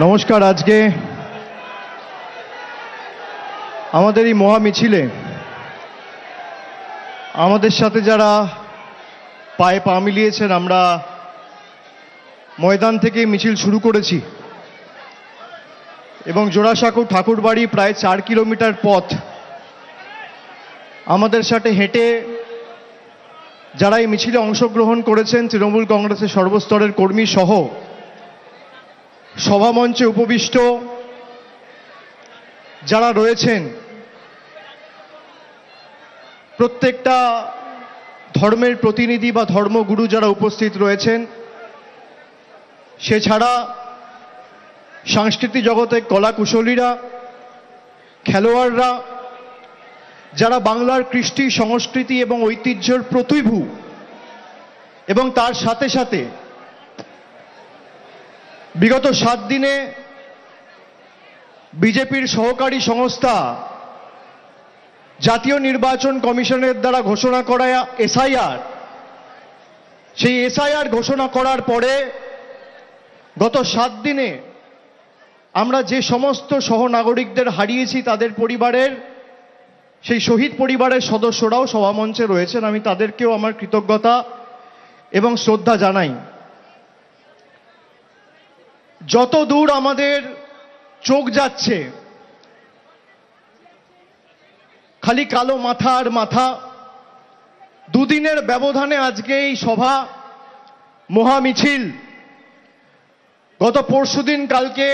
নমস্কার। আজকে আমাদের এই মহা মিছিলে আমাদের সাথে যারা পায়ে পা মিলিয়েছেন, আমরা ময়দান থেকে মিছিল শুরু করেছি এবং জোড়াসাঁকো ঠাকুরবাড়ি প্রায় 4 কিলোমিটার পথ আমাদের সাথে হেঁটে যারা এই মিছিলে অংশগ্রহণ করেছেন, তৃণমূল কংগ্রেসের সর্বস্তরের কর্মী সহ সভামঞ্চে উপবিষ্ট যারা রয়েছেন, প্রত্যেকটা ধর্মের প্রতিনিধি বা ধর্মগুরু যারা উপস্থিত রয়েছেন, সেছাড়া সাংস্কৃতিক জগতে কলাকুশলীরা, খেলোয়াড়রা, যারা বাংলার কৃষ্টি সংস্কৃতি এবং ঐতিহ্যের প্রতিভূ, এবং তার সাথে সাথে বিগত 7 দিনে বিজেপির সহকারী সংস্থা জাতীয় নির্বাচন কমিশনের দ্বারা ঘোষণা করা এসআইআর, সেই এসআইআর ঘোষণা করার পরে গত 7 দিনে আমরা যে সমস্ত সহনাগরিকদের হারিয়েছি, তাদের পরিবারের, সেই শহীদ পরিবারের সদস্যরাও সভামঞ্চে রয়েছেন। আমি তাদেরকেও আমার কৃতজ্ঞতা এবং শ্রদ্ধা জানাই। যত দূর আমাদের চোখ যাচ্ছে, খালি কালো মাথা আর মাথা। দুদিনের ব্যবধানে আজকে এই সভা, মহামিছিল। গত পরশুদিন কালকে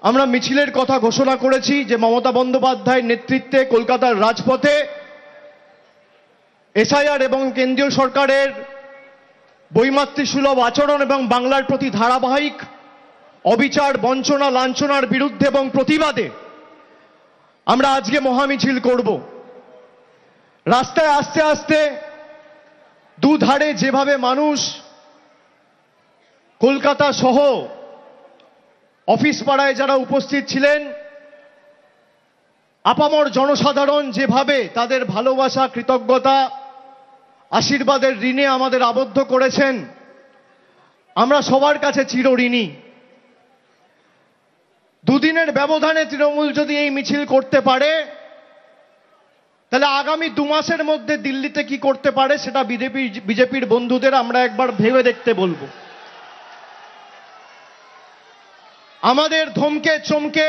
আমরা মিছিলের কথা ঘোষণা করেছি যে মমতা বন্দ্যোপাধ্যায়ের নেতৃত্বে কলকাতার রাজপথে এসআইআর এবং কেন্দ্রীয় সরকারের বৈমাতৃসুলভ আচরণ এবং বাংলার প্রতি ধারাবাহিক অবিচার, বঞ্চনা, লাঞ্ছনার বিরুদ্ধে এবং প্রতিবাদে আমরা আজকে মহামিছিল করব। রাস্তায় আস্তে আস্তে দুধারে যেভাবে মানুষ কলকাতা সহ অফিস পাড়ায় যারা উপস্থিত ছিলেন, আপামর জনসাধারণ যেভাবে তাদের ভালোবাসা, কৃতজ্ঞতা, আশীর্বাদের ঋণে আমাদের আবদ্ধ করেছেন, আমরা সবার কাছে চিরঋণী। দুদিনের ব্যবধানে তৃণমূল যদি এই মিছিল করতে পারে, তাহলে আগামী 2 মাসের মধ্যে দিল্লিতে কি করতে পারে সেটা বিজেপির বন্ধুদের আমরা একবার ভেবে দেখতে বলবো। আমাদের ধমকে চমকে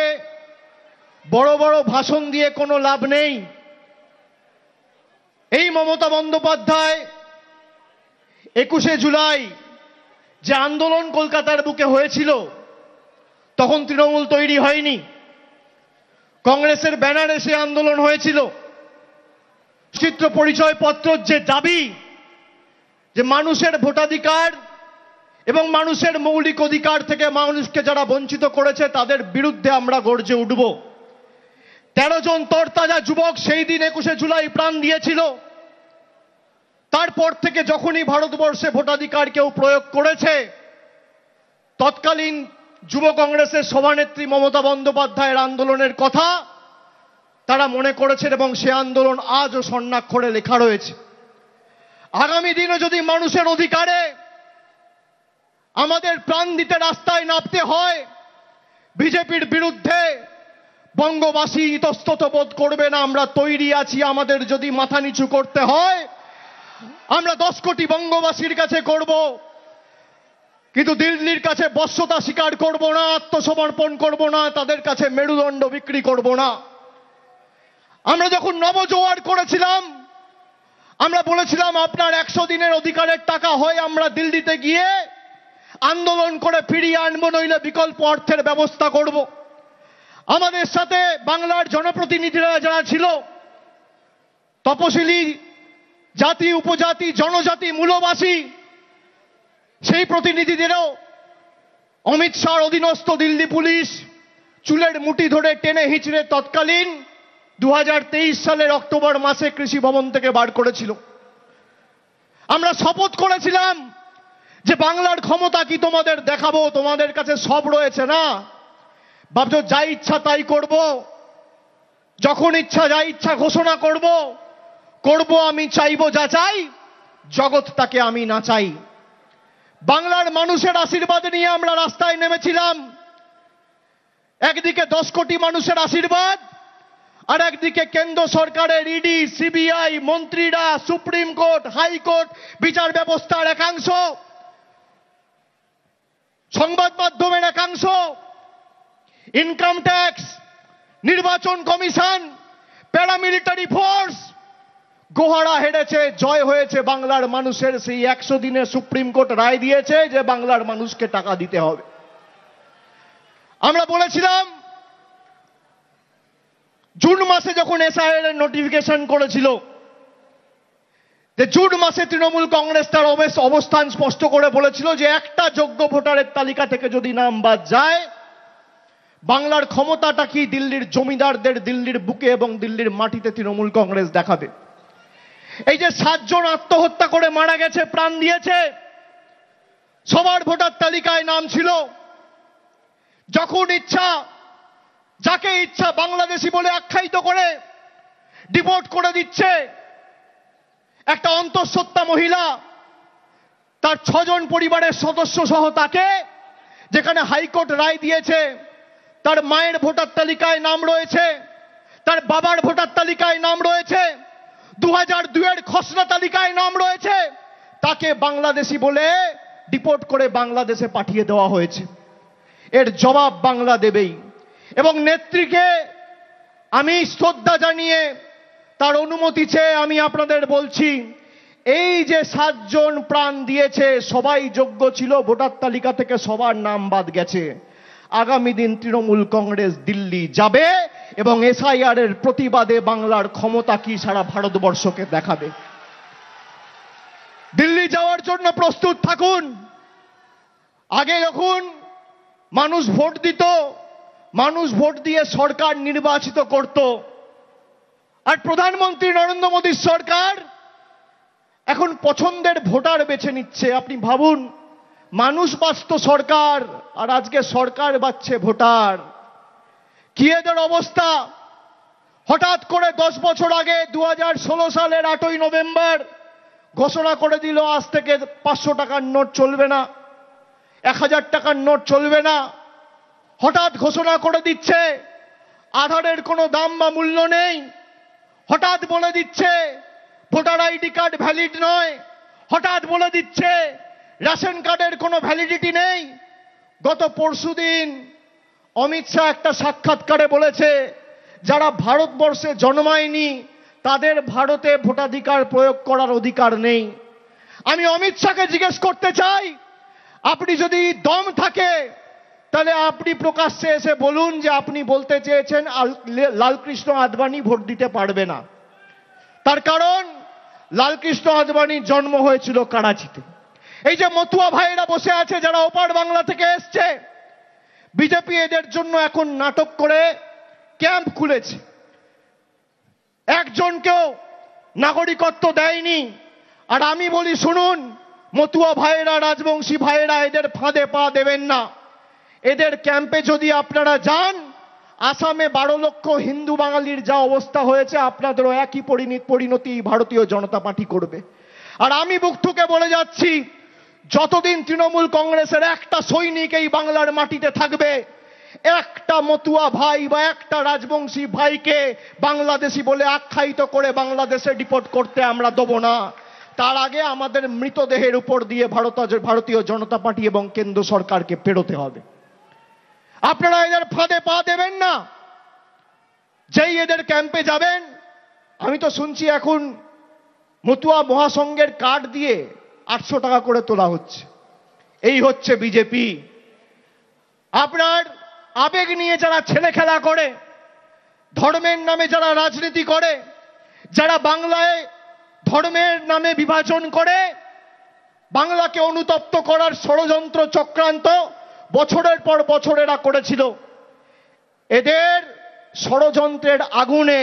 বড় বড় ভাষণ দিয়ে কোনো লাভ নেই। এই মমতা বন্দ্যোপাধ্যায় 21শে জুলাই যে আন্দোলন কলকাতার বুকে হয়েছিল, তখন তৃণমূল তৈরি হয়নি। কংগ্রেসের ব্যানারে সে আন্দোলন হয়েছিল। চিত্র পরিচয়পত্রের যে দাবি, যে মানুষের ভোটাধিকার এবং মানুষের মৌলিক অধিকার থেকে মানুষকে যারা বঞ্চিত করেছে, তাদের বিরুদ্ধে আমরা গর্জে উঠব। 13 জন তরতাজা যুবক সেই দিন 21শে জুলাই প্রাণ দিয়েছিল। তারপর থেকে যখনই ভারতবর্ষে ভোটাধিকার কেউ প্রয়োগ করেছে, তৎকালীন যুব কংগ্রেসের সভানেত্রী মমতা বন্দ্যোপাধ্যায়ের আন্দোলনের কথা তারা মনে করেছেন এবং সে আন্দোলন আজও স্বর্ণাক্ষরে লেখা রয়েছে। আগামী দিনে যদি মানুষের অধিকারে আমাদের প্রাণ দিতে রাস্তায় নামতে হয়, বিজেপির বিরুদ্ধে বঙ্গবাসী ইতস্তত বোধ করবে না। আমরা তৈরি আছি। আমাদের যদি মাথা নিচু করতে হয়, আমরা 10 কোটি বঙ্গবাসীর কাছে করব, কিন্তু দিল্লির কাছে বশ্যতা স্বীকার করব না, আত্মসমর্পণ করব না, তাদের কাছে মেরুদণ্ড বিক্রি করব না। আমরা যখন নবজোয়ার করেছিলাম, আমরা বলেছিলাম আপনার 100 দিনের অধিকারের টাকা হয় আমরা দিল্লিতে গিয়ে আন্দোলন করে ফিরিয়ে আনবো, নইলে বিকল্প অর্থের ব্যবস্থা করব। আমাদের সাথে বাংলার জনপ্রতিনিধিরা যারা ছিল, তপশিলি জাতি, উপজাতি, জনজাতি, মূলবাসী, সেই প্রতিনিধিদেরও অমিত শাহর অধীনস্থ দিল্লি পুলিশ চুলের মুঠি ধরে টেনে হিঁচড়ে তৎকালীন 2023 সালের অক্টোবর মাসে কৃষি ভবন থেকে বার করেছিল। আমরা শপথ করেছিলাম যে বাংলার ক্ষমতা কি তোমাদের দেখাবো, তোমাদের কাছে সব রয়েছে না, ভাবছো যা ইচ্ছা তাই করব, যখন ইচ্ছা যা ইচ্ছা ঘোষণা করব। আমি চাইবো যা চাই, জগৎ তাকে আমি না চাই। বাংলার মানুষের আশীর্বাদ নিয়ে আমরা রাস্তায় নেমেছিলাম। একদিকে 10 কোটি মানুষের আশীর্বাদ, আর একদিকে কেন্দ্র সরকারের ইডি, সিবিআই, মন্ত্রীরা, সুপ্রিম কোর্ট, হাইকোর্ট, বিচার ব্যবস্থার একাংশ, সংবাদ মাধ্যমের একাংশ, ইনকাম ট্যাক্স, নির্বাচন কমিশন, প্যারামিলিটারি ফোর্স। গোহারা হেরেছে, জয় হয়েছে বাংলার মানুষের। সেই 100 দিনে সুপ্রিম কোর্ট রায় দিয়েছে যে বাংলার মানুষকে টাকা দিতে হবে। আমরা বলেছিলাম জুন মাসে যখন এসআইআর এর নোটিফিকেশন করেছিল, যে জুন মাসে তৃণমূল কংগ্রেস তার অবস্থান স্পষ্ট করে বলেছিল যে একটা যোগ্য ভোটারের তালিকা থেকে যদি নাম বাদ যায়, বাংলার ক্ষমতাটা কি দিল্লির জমিদারদের দিল্লির বুকে এবং দিল্লির মাটিতে তৃণমূল কংগ্রেস দেখাবে। এই যে 7 জন আত্মহত্যা করে মারা গেছে, প্রাণ দিয়েছে, সবার ভোটার তালিকায় নাম ছিল। যখন ইচ্ছা যাকে ইচ্ছা বাংলাদেশি বলে আখ্যায়িত করে ডিপোর্ট করে দিচ্ছে। একটা অন্তঃসত্ত্বা মহিলা, তার 6 জন পরিবারের সদস্য সহ তাকে, যেখানে হাইকোর্ট রায় দিয়েছে তার মায়ের ভোটার তালিকায় নাম রয়েছে, তার বাবার ভোটার তালিকায় নাম রয়েছে, 2002 এর খসড়া তালিকায় নাম রয়েছে, তাকে বাংলাদেশি বলে ডিপোর্ট করে বাংলাদেশে পাঠিয়ে দেওয়া হয়েছে। এর জবাব বাংলা দেবেই। এবং নেত্রীকে আমি শ্রদ্ধা জানিয়ে তার অনুমতি চেয়ে আমি আপনাদের বলছি, এই যে 7 জন প্রাণ দিয়েছে সবাই যোগ্য ছিল, ভোটার তালিকা থেকে সবার নাম বাদ গেছে। আগামী দিন তৃণমূল কংগ্রেস দিল্লি যাবে এবং এসআইআর এর প্রতিবাদে বাংলার ক্ষমতা কি সারা ভারতবর্ষকে দেখাবে। দিল্লি যাওয়ার জন্য প্রস্তুত থাকুন। আগে যখন মানুষ ভোট দিত, মানুষ ভোট দিয়ে সরকার নির্বাচিত করত, আর প্রধানমন্ত্রী নরেন্দ্র মোদীর সরকার এখন পছন্দের ভোটার বেছে নিচ্ছে। আপনি ভাবুন, মানুষ বাঁচত সরকার, আর আজকে সরকার বাঁচছে ভোটার। কি এদের অবস্থা! হঠাৎ করে 10 বছর আগে 2016 সালের 8ই নভেম্বর ঘোষণা করে দিল আজ থেকে 500 টাকার নোট চলবে না, 1000 টাকার নোট চলবে না। হঠাৎ ঘোষণা করে দিচ্ছে আধারের কোনো দাম বা মূল্য নেই। হঠাৎ বলে দিচ্ছে ভোটার আইডি কার্ড ভ্যালিড নয়। হঠাৎ বলে দিচ্ছে রেশন কার্ডের কোনো ভ্যালিডিটি নেই। গত পরশুদিন অমিত শাহ একটা সাক্ষাৎকারে বলেছে, যারা ভারতবর্ষে জন্মায়নি তাদের ভারতে ভোটাধিকার প্রয়োগ করার অধিকার নেই। আমি অমিত শাহকে জিজ্ঞেস করতে চাই, আপনি যদি দম থাকে তাহলে আপনি প্রকাশ্যে এসে বলুন যে আপনি বলতে চেয়েছেন লালকৃষ্ণ আদবানি ভোট দিতে পারবে না। তার কারণ লালকৃষ্ণ আদবানির জন্ম হয়েছিল করাচিতে। এই যে মতুয়া ভাইয়েরা বসে আছে যারা ওপার বাংলা থেকে এসছে, বিজেপি এদের জন্য এখন নাটক করে ক্যাম্প খুলেছে। একজনকেও নাগরিকত্ব দেয়নি। আর আমি বলি শুনুন, মতুয়া ভাইয়েরা, রাজবংশী ভাইয়েরা, এদের ফাঁদে পা দেবেন না। এদের ক্যাম্পে যদি আপনারা যান, আসামে 12 লক্ষ হিন্দু বাঙালির যা অবস্থা হয়েছে, আপনাদেরও একই পরিণতি ভারতীয় জনতা পার্টি করবে। আর আমি বুক ঠুকে বলে যাচ্ছি, যতদিন তৃণমূল কংগ্রেসের একটা সৈনিক এই বাংলার মাটিতে থাকবে, একটা মতুয়া ভাই বা একটা রাজবংশী ভাইকে বাংলাদেশি বলে আখ্যায়িত করে বাংলাদেশে ডিপোর্ট করতে আমরা দেব না। তার আগে আমাদের মৃতদেহের উপর দিয়ে ভারতীয় জনতা পার্টি এবং কেন্দ্র সরকারকে পেরোতে হবে। আপনারা এদের ফাঁদে পা দেবেন না। যেই এদের ক্যাম্পে যাবেন, আমি তো শুনছি এখন মতুয়া মহাসংঘের কার্ড দিয়ে 800 টাকা করে তোলা হচ্ছে। এই হচ্ছে বিজেপি। আপনার আবেগ নিয়ে যারা ছেলে খেলা করে, ধর্মের নামে যারা রাজনীতি করে, যারা বাংলায় ধর্মের নামে বিভাজন করে, বাংলাকে অনুতপ্ত করার ষড়যন্ত্র চক্রান্ত বছরের পর বছর এরা করেছিল, এদের ষড়যন্ত্রের আগুনে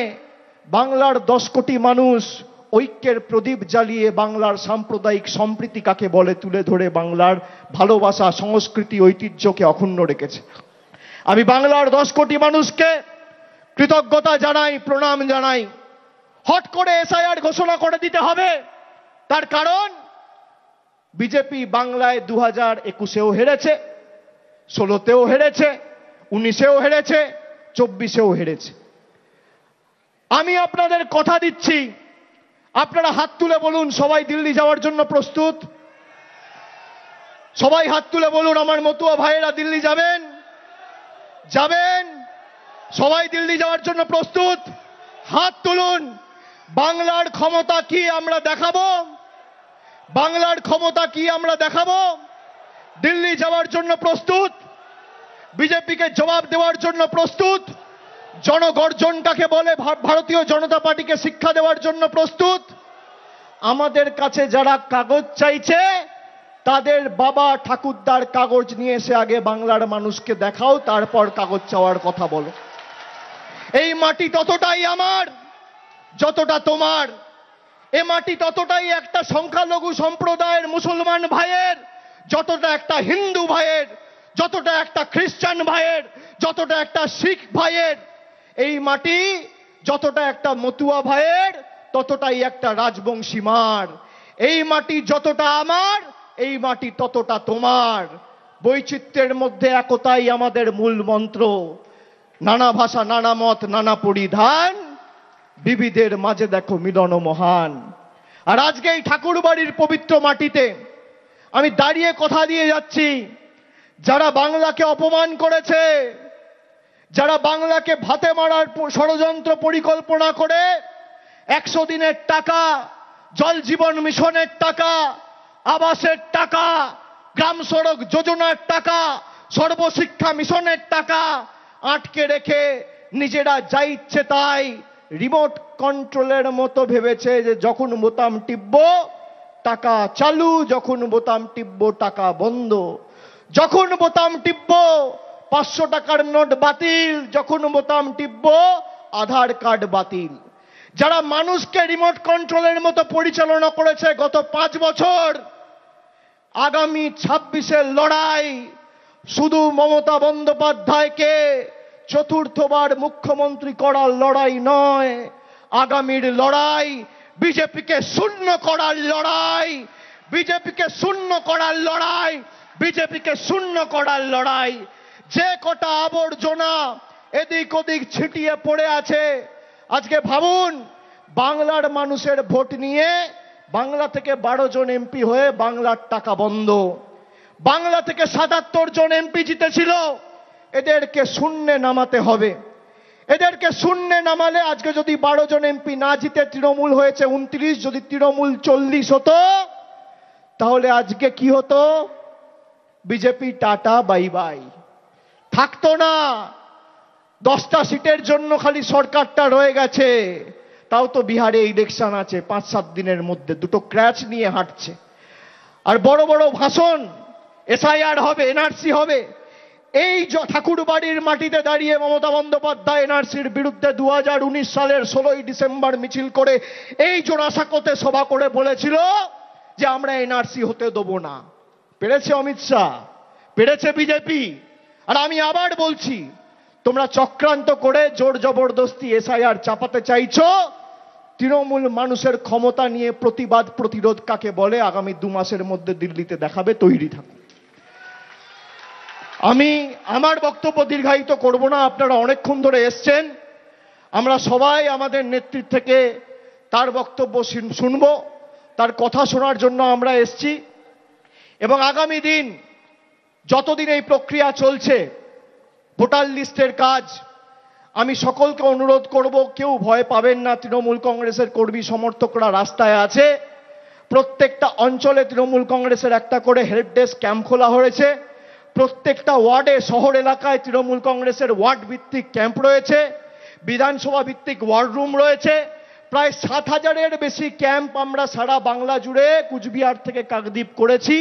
বাংলার 10 কোটি মানুষ ঐক্যের প্রদীপ জ্বালিয়ে বাংলার সাম্প্রদায়িক সম্প্রীতি কাকে বলে তুলে ধরে বাংলার ভালোবাসা, সংস্কৃতি, ঐতিহ্যকে অক্ষুণ্ণ রেখেছে। আমি বাংলার 10 কোটি মানুষকে কৃতজ্ঞতা জানাই, প্রণাম জানাই। হট করে এসআইআর ঘোষণা করে দিতে হবে, তার কারণ বিজেপি বাংলায় 2021-এও হেরেছে, 16-তেও হেরেছে, 19-এও হেরেছে, 24-এও হেরেছে। আমি আপনাদের কথা দিচ্ছি, আপনারা হাত তুলে বলুন সবাই দিল্লি যাওয়ার জন্য প্রস্তুত? সবাই হাত তুলে বলুন আমার মতুয়া ভাইয়েরা দিল্লি যাবেন? যাবেন? সবাই দিল্লি যাওয়ার জন্য প্রস্তুত? হাত তুলুন। বাংলার ক্ষমতা কি আমরা দেখাবো? বাংলার ক্ষমতা কি আমরা দেখাবো? দিল্লি যাওয়ার জন্য প্রস্তুত? বিজেপিকে জবাব দেওয়ার জন্য প্রস্তুত? জনগর্জন কাকে বলে ভারতীয় জনতা পার্টিকে শিক্ষা দেওয়ার জন্য প্রস্তুত? আমাদের কাছে যারা কাগজ চাইছে তাদের বাবা ঠাকুরদার কাগজ নিয়ে এসে আগে বাংলার মানুষকে দেখাও, তারপর কাগজ চাওয়ার কথা বলো। এই মাটি ততটাই আমার যতটা তোমার। এ মাটি ততটাই একটা সংখ্যালঘু সম্প্রদায়ের মুসলমান ভাইয়ের যতটা একটা হিন্দু ভাইয়ের, যতটা একটা খ্রিস্টান ভাইয়ের, যতটা একটা শিখ ভাইয়ের। এই মাটি যতটা একটা মতুয়া ভাইয়ের ততটাই একটা রাজবংশী মার। এই মাটি যতটা আমার, এই মাটি ততটা তোমার। বৈচিত্র্যের মধ্যে একতাই আমাদের মূল মন্ত্র। নানা ভাষা, নানা মত, নানা পরিধান, বিবিধের মাঝে দেখো মিলন মহান। আর আজকে এই ঠাকুরবাড়ির পবিত্র মাটিতে আমি দাঁড়িয়ে কথা দিয়ে যাচ্ছি, যারা বাংলাকে অপমান করেছে, যারা বাংলাকে ভাতে মারার ষড়যন্ত্র পরিকল্পনা করে 100 দিনের টাকা, জল জীবন মিশনের টাকা, আবাসের টাকা, গ্রাম সড়ক যোজনার টাকা, সর্বশিক্ষা মিশনের টাকা আটকে রেখে নিজেরা যা ইচ্ছে তাই রিমোট কন্ট্রোলের মতো ভেবেছে যে যখন বোতাম টিপবো টাকা চালু, যখন বোতাম টিপবো টাকা বন্ধ, যখন বোতাম টিপবো 500 টাকার নোট বাতিল, যখন বোতাম টিপবো আধার কার্ড বাতিল। যারা মানুষকে রিমোট কন্ট্রোলের মতো পরিচালনা করেছে গত 5 বছর, আগামী 26-এর লড়াই শুধু মমতা বন্দ্যোপাধ্যায়কে চতুর্থবার মুখ্যমন্ত্রী করার লড়াই নয়, আগামীর লড়াই বিজেপিকে শূন্য করার লড়াই, বিজেপিকে শূন্য করার লড়াই, বিজেপিকে শূন্য করার লড়াই। যে কটা আবর্জনা এদিক ওদিক ছিটিয়ে পড়ে আছে, আজকে ভাবুন বাংলার মানুষের ভোট নিয়ে বাংলা থেকে 12 জন এমপি হয়ে বাংলার টাকা বন্ধ। বাংলা থেকে 77 জন এমপি জিতেছিল, এদেরকে শূন্যে নামাতে হবে। এদেরকে শূন্যে নামালে আজকে যদি 12 জন এমপি না জিতে তৃণমূল হয়েছে 29, যদি তৃণমূল 40 হতো তাহলে আজকে কি হতো? বিজেপি টাটা বাই বাই, থাকতো না। 10টা সিটের জন্য খালি সরকারটা রয়ে গেছে, তাও তো বিহারে ইলেকশন আছে 5-7 দিনের মধ্যে, দুটো ক্র্যাচ নিয়ে হাঁটছে। আর বড় বড় ভাষণ, এসআইআর হবে, এনআরসি হবে। এই ঠাকুরবাড়ির মাটিতে দাঁড়িয়ে মমতা বন্দ্যোপাধ্যায় এনআরসির বিরুদ্ধে 2019 সালের 16ই ডিসেম্বর মিছিল করে এই জোড়াসাঁকোতে সভা করে বলেছিল যে আমরা এনআরসি হতে দেবো না। পেরেছে অমিত শাহ, পেরেছে বিজেপি। আর আমি আবার বলছি, তোমরা চক্রান্ত করে জোর জবরদস্তি এসআইআর চাপাতে চাইছো। তৃণমূল মানুষের ক্ষমতা নিয়ে প্রতিবাদ প্রতিরোধ কাকে বলে আগামী 2 মাসের মধ্যে দিল্লিতে দেখাবে, তৈরি থাকুন। আমি আমার বক্তব্য দীর্ঘায়িত করব না, আপনারা অনেকক্ষণ ধরে এসছেন। আমরা সবাই আমাদের নেতৃত্ব থেকে তার বক্তব্য শুনবো, তার কথা শোনার জন্য আমরা এসছি। এবং আগামী দিন যতদিন এই প্রক্রিয়া চলছে, ভোটার লিস্টের কাজ, আমি সকলকে অনুরোধ করব কেউ ভয় পাবেন না। তৃণমূল কংগ্রেসের কর্মী সমর্থকরা রাস্তায় আছে। প্রত্যেকটা অঞ্চলে তৃণমূল কংগ্রেসের একটা করে হেল্প ডেস্ক ক্যাম্প খোলা হয়েছে। প্রত্যেকটা ওয়ার্ডে, শহর এলাকায় তৃণমূল কংগ্রেসের ওয়ার্ড ভিত্তিক ক্যাম্প রয়েছে, বিধানসভা ভিত্তিক ওয়ার্ড রুম রয়েছে। প্রায় 7,000-এর বেশি ক্যাম্প আমরা সারা বাংলা জুড়ে কুচবিহার থেকে কাকদ্বীপ করেছি।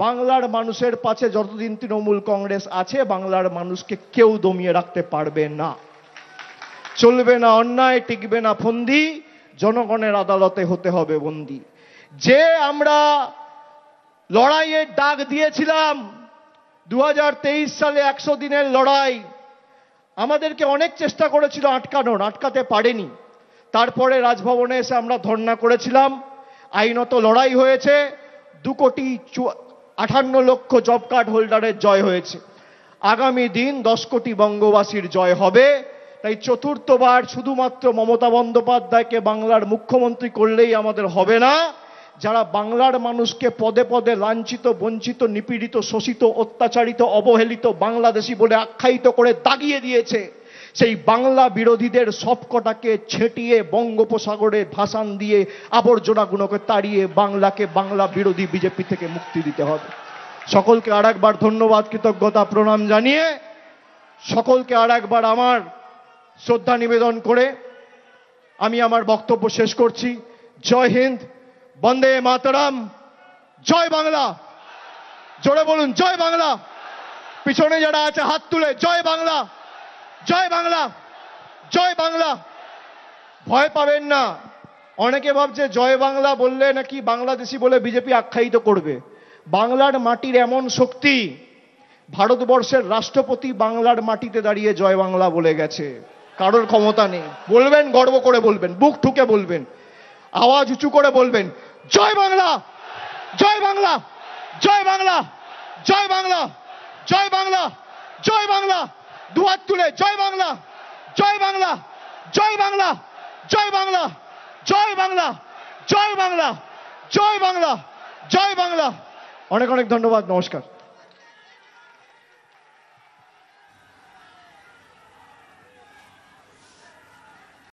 বাংলার মানুষের পাশে যতদিন তৃণমূল কংগ্রেস আছে, বাংলার মানুষকে কেউ দমিয়ে রাখতে পারবে না। চলবে না অন্যায়, টিকবে না ফন্দি, জনগণের আদালতে হতে হবে বন্দী। যে আমরা লড়াইয়ের ডাক দিয়েছিলাম 2023 সালে 100 দিনের লড়াই, আমাদেরকে অনেক চেষ্টা করেছিল আটকানোর, আটকাতে পারেনি। তারপরে রাজভবনে এসে আমরা ধর্ণা করেছিলাম, আইনত লড়াই হয়েছে, 2,58,00,000 জব কার্ড হোল্ডারের জয় হয়েছে। আগামী দিন 10 কোটি বঙ্গবাসীর জয় হবে। তাই চতুর্থবার শুধুমাত্র মমতা বন্দ্যোপাধ্যায়কে বাংলার মুখ্যমন্ত্রী করলেই আমাদের হবে না। যারা বাংলার মানুষকে পদে পদে লাঞ্ছিত, বঞ্চিত, নিপীড়িত, শোষিত, অত্যাচারিত, অবহেলিত বাংলাদেশি বলে আখ্যায়িত করে দাগিয়ে দিয়েছে, সেই বাংলা বিরোধীদের সবকটাকে ছেটিয়ে বঙ্গোপসাগরে ভাসান দিয়ে আবর্জনাগুলোকে তাড়িয়ে বাংলাকে বাংলা বিরোধী বিজেপি থেকে মুক্তি দিতে হবে। সকলকে আরেকবার ধন্যবাদ, কৃতজ্ঞতা, প্রণাম জানিয়ে সকলকে আরেকবার আমার শ্রদ্ধা নিবেদন করে আমি আমার বক্তব্য শেষ করছি। জয় হিন্দ, বন্দে মাতরম, জয় বাংলা। জোরে বলুন জয় বাংলা। পিছনে যারা আছে হাত তুলে জয় বাংলা, জয় বাংলা, জয় বাংলা। ভয় পাবেন না। অনেকে ভাবছে জয় বাংলা বললে নাকি বাংলাদেশি বলে বিজেপি আখ্যায়িত করবে। বাংলার মাটির এমন শক্তি, ভারতবর্ষের রাষ্ট্রপতি বাংলার মাটিতে দাঁড়িয়ে জয় বাংলা বলে গেছে। কারোর ক্ষমতা নেই। বলবেন, গর্ব করে বলবেন, বুক ঠুকে বলবেন, আওয়াজ উঁচু করে বলবেন, জয় বাংলা, জয় বাংলা, জয় বাংলা, জয় বাংলা, জয় বাংলা, জয় বাংলা। দুহাত তুলে জয় বাংলা, জয় বাংলা, জয় বাংলা, জয় বাংলা, জয় বাংলা, জয় বাংলা, জয় বাংলা, জয় বাংলা। অনেক অনেক ধন্যবাদ, নমস্কার।